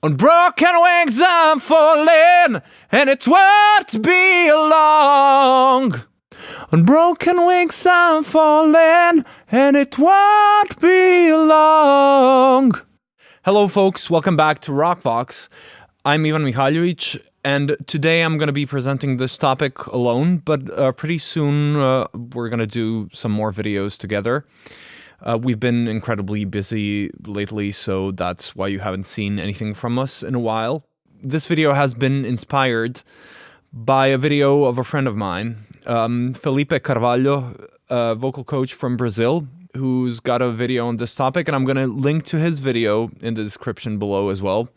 On broken wings I'm falling, and it won't be long. On broken wings I'm falling, and it won't be long. Hello folks, welcome back to Rockvox. I'm Ivan Mihaljevic, and today I'm going to be presenting this topic alone, but pretty soon we're going to do some more videos together. We've been incredibly busy lately, so that's why you haven't seen anything from us in a while. This video has been inspired by a video of a friend of mine, Felipe Carvalho, a vocal coach from Brazil, who's got a video on this topic, and I'm going to link to his video in the description below as well.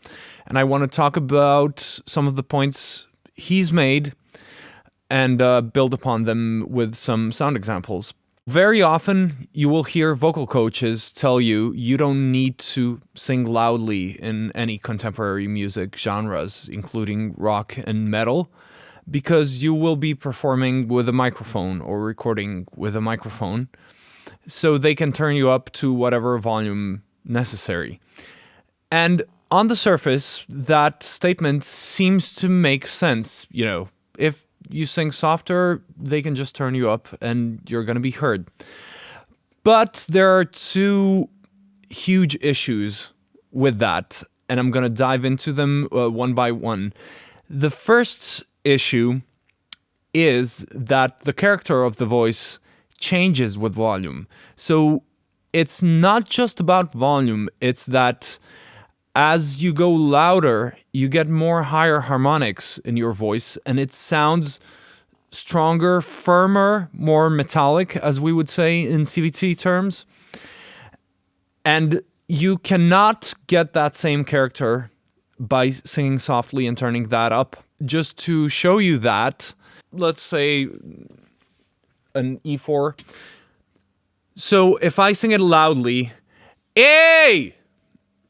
And I want to talk about some of the points he's made and build upon them with some sound examples. Very often, you will hear vocal coaches tell you you don't need to sing loudly in any contemporary music genres, including rock and metal, because you will be performing with a microphone or recording with a microphone, so they can turn you up to whatever volume necessary. And on the surface, that statement seems to make sense. You know, if you sing softer, they can just turn you up and you're going to be heard. But there are two huge issues with that, and I'm going to dive into them one by one. The first issue is that the character of the voice changes with volume. So it's not just about volume, it's that as you go louder, you get more higher harmonics in your voice, and it sounds stronger, firmer, more metallic, as we would say in CVT terms. And you cannot get that same character by singing softly and turning that up. Just to show you that, let's say an E4. So if I sing it loudly, hey!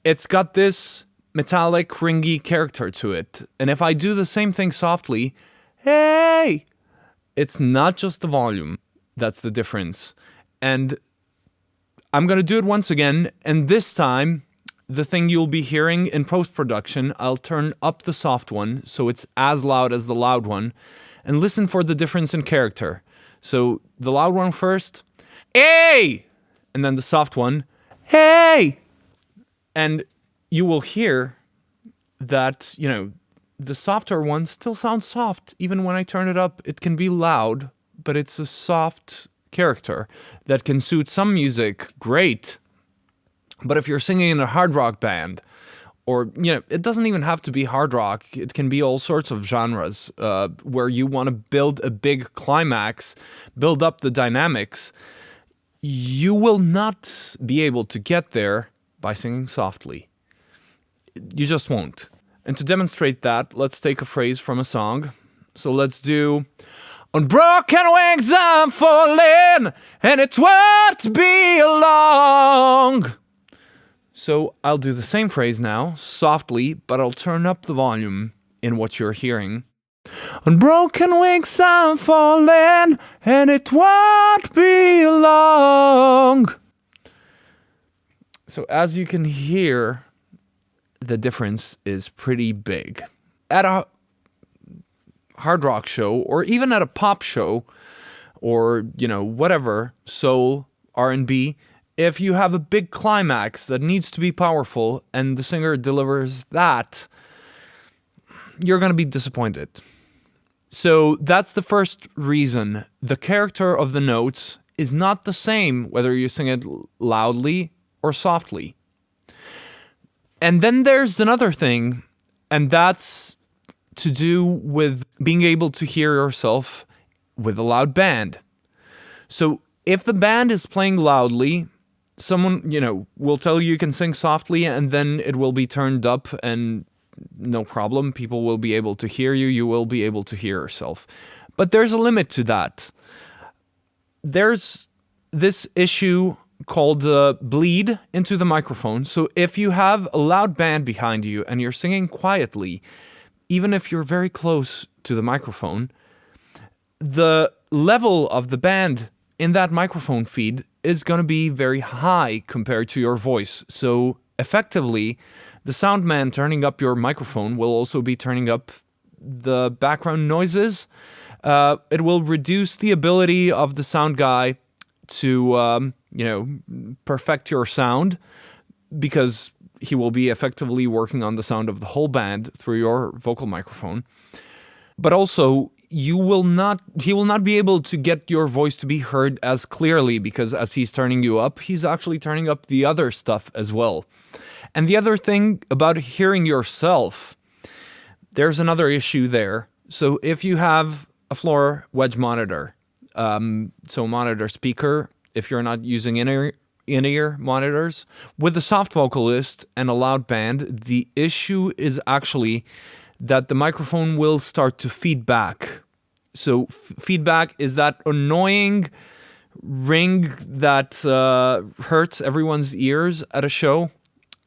It's got this metallic, ringy character to it. And if I do the same thing softly, hey! It's not just the volume that's the difference. And I'm going to do it once again, and this time, the thing you'll be hearing in post-production, I'll turn up the soft one so it's as loud as the loud one, and listen for the difference in character. So the loud one first, hey! And then the soft one, hey! And you will hear that, you know, the softer one still sounds soft. Even when I turn it up, it can be loud, but it's a soft character that can suit some music great. But if you're singing in a hard rock band, or, you know, it doesn't even have to be hard rock. It can be all sorts of genres where you want to build a big climax, build up the dynamics. You will not be able to get there by singing softly. You just won't. And to demonstrate that, let's take a phrase from a song. So let's do, on broken wings I'm falling, and it won't be long. So I'll do the same phrase now, softly, but I'll turn up the volume in what you're hearing. On broken wings I'm falling, and it won't be long. So as you can hear, the difference is pretty big. At a hard rock show, or even at a pop show, or, you know, whatever, soul, R&B, if you have a big climax that needs to be powerful and the singer delivers that, you're going to be disappointed. So that's the first reason. The character of the notes is not the same whether you sing it loudly or softly. And then there's another thing, and that's to do with being able to hear yourself with a loud band. So if the band is playing loudly, someone, you know, will tell you can sing softly, and then it will be turned up and no problem. People will be able to hear you. You will be able to hear yourself. But there's a limit to that. There's this issue called bleed into the microphone. So if you have a loud band behind you and you're singing quietly, even if you're very close to the microphone, the level of the band in that microphone feed is going to be very high compared to your voice. So effectively, the sound man turning up your microphone will also be turning up the background noises. It will reduce the ability of the sound guy to, perfect your sound, because he will be effectively working on the sound of the whole band through your vocal microphone. But also, he will not be able to get your voice to be heard as clearly, because as he's turning you up, he's actually turning up the other stuff as well. And the other thing about hearing yourself, there's another issue there. So if you have a floor wedge monitor, so monitor speaker, if you're not using in-ear monitors, with a soft vocalist and a loud band, the issue is actually that the microphone will start to feedback. So feedback is that annoying ring that hurts everyone's ears at a show.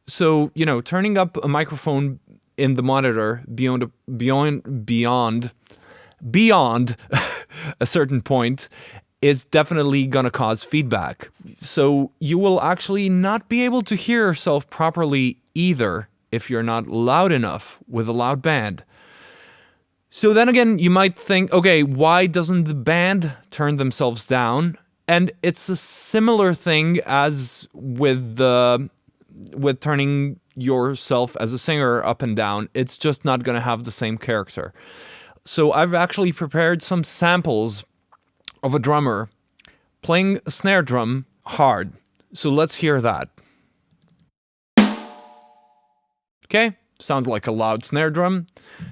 So, turning up a microphone in the monitor beyond a certain point is definitely going to cause feedback. So you will actually not be able to hear yourself properly either if you're not loud enough with a loud band. So then again, you might think, okay, why doesn't the band turn themselves down? And it's a similar thing as with turning yourself as a singer up and down. It's just not going to have the same character. So I've actually prepared some samples of a drummer playing a snare drum hard. So let's hear that. Okay, sounds like a loud snare drum.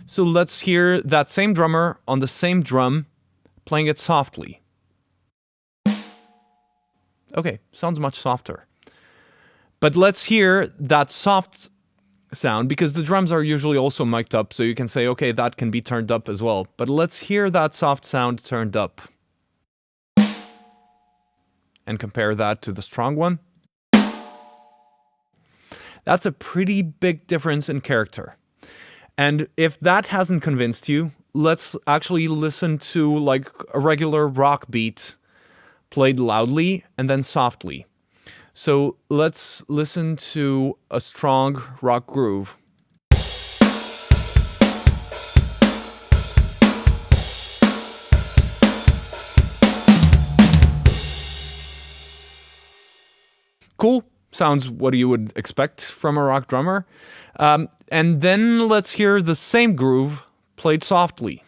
So let's hear that same drummer on the same drum playing it softly. Okay, sounds much softer. But let's hear that soft sound, because the drums are usually also mic'd up, so you can say, okay, that can be turned up as well. But let's hear that soft sound turned up. And compare that to the strong one. That's a pretty big difference in character. And if that hasn't convinced you, let's actually listen to like a regular rock beat played loudly and then softly. So let's listen to a strong rock groove. Cool. Sounds what you would expect from a rock drummer. And then let's hear the same groove played softly.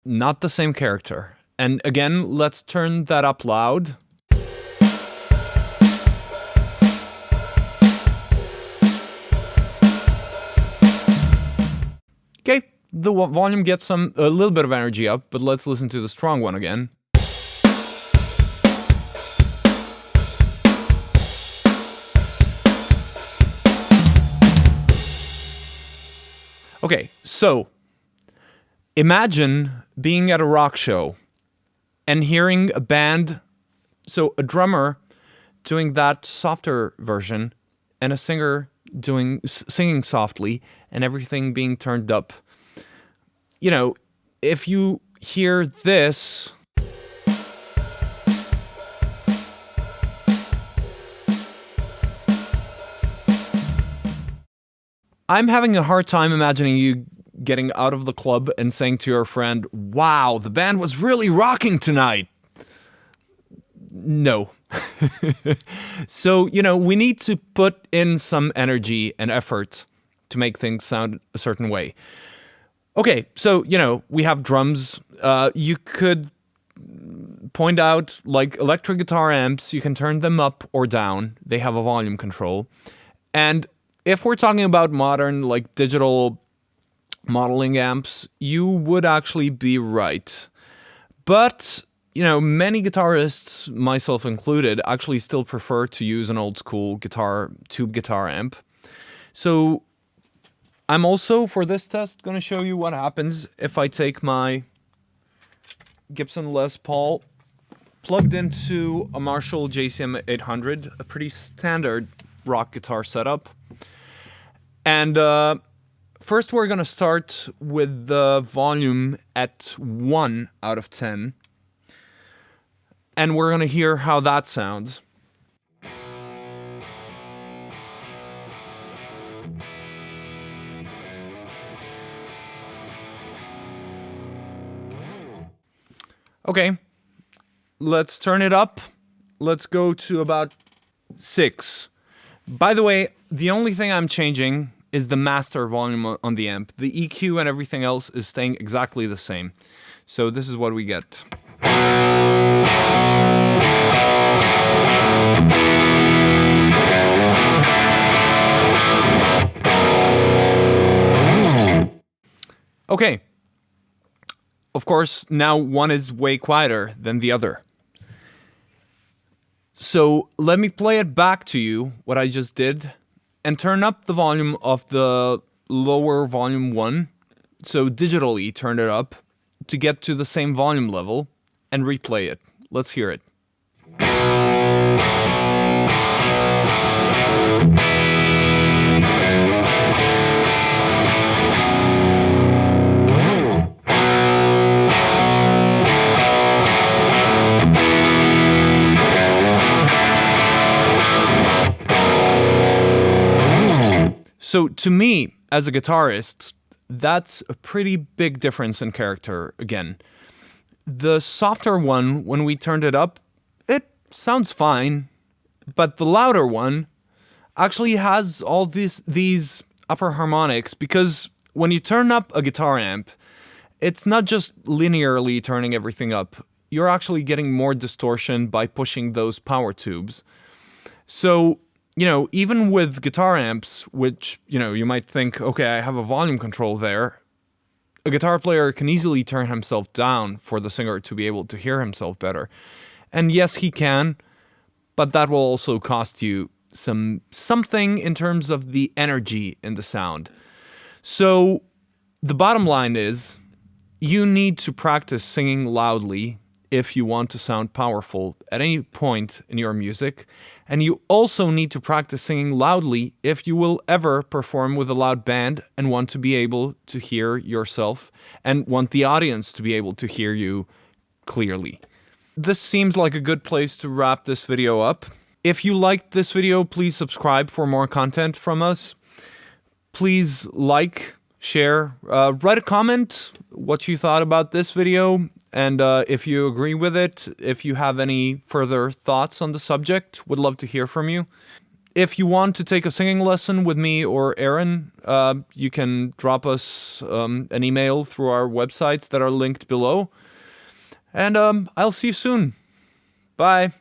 Not the same character. And again, let's turn that up loud. Okay, the volume gets a little bit of energy up, but let's listen to the strong one again. Okay, so imagine being at a rock show and hearing a band, so a drummer doing that softer version and a singer singing softly and everything being turned up. You know, if you hear this, I'm having a hard time imagining you getting out of the club and saying to your friend, wow, the band was really rocking tonight. No. So, we need to put in some energy and effort to make things sound a certain way. Okay, so, we have drums. You could point out, like, electric guitar amps. You can turn them up or down. They have a volume control. And if we're talking about modern, like, digital modeling amps, you would actually be right. But, many guitarists, myself included, actually still prefer to use an old school tube guitar amp. So I'm also, for this test, going to show you what happens if I take my Gibson Les Paul plugged into a Marshall JCM 800, a pretty standard rock guitar setup. And first we're going to start with the volume at 1 out of 10. and we're going to hear how that sounds. Okay, let's turn it up. Let's go to about 6. By the way, the only thing I'm changing is the master volume on the amp. The EQ and everything else is staying exactly the same. So this is what we get. Okay. Of course, now one is way quieter than the other. So let me play it back to you, what I just did, and turn up the volume of the lower volume 1. So digitally turn it up to get to the same volume level and replay it. Let's hear it. So to me, as a guitarist, that's a pretty big difference in character again. The softer one, when we turned it up, it sounds fine, but the louder one actually has all these upper harmonics, because when you turn up a guitar amp, it's not just linearly turning everything up. You're actually getting more distortion by pushing those power tubes. So, even with guitar amps, which, you might think, okay, I have a volume control there, a guitar player can easily turn himself down for the singer to be able to hear himself better. And yes, he can, but that will also cost you something in terms of the energy in the sound. So the bottom line is, you need to practice singing loudly if you want to sound powerful at any point in your music. And you also need to practice singing loudly if you will ever perform with a loud band and want to be able to hear yourself and want the audience to be able to hear you clearly. This seems like a good place to wrap this video up. If you liked this video, please subscribe for more content from us. Please like, share, write a comment what you thought about this video, and if you agree with it, if you have any further thoughts on the subject, would love to hear from you. If you want to take a singing lesson with me or Aaron, you can drop us an email through our websites that are linked below. And I'll see you soon. Bye.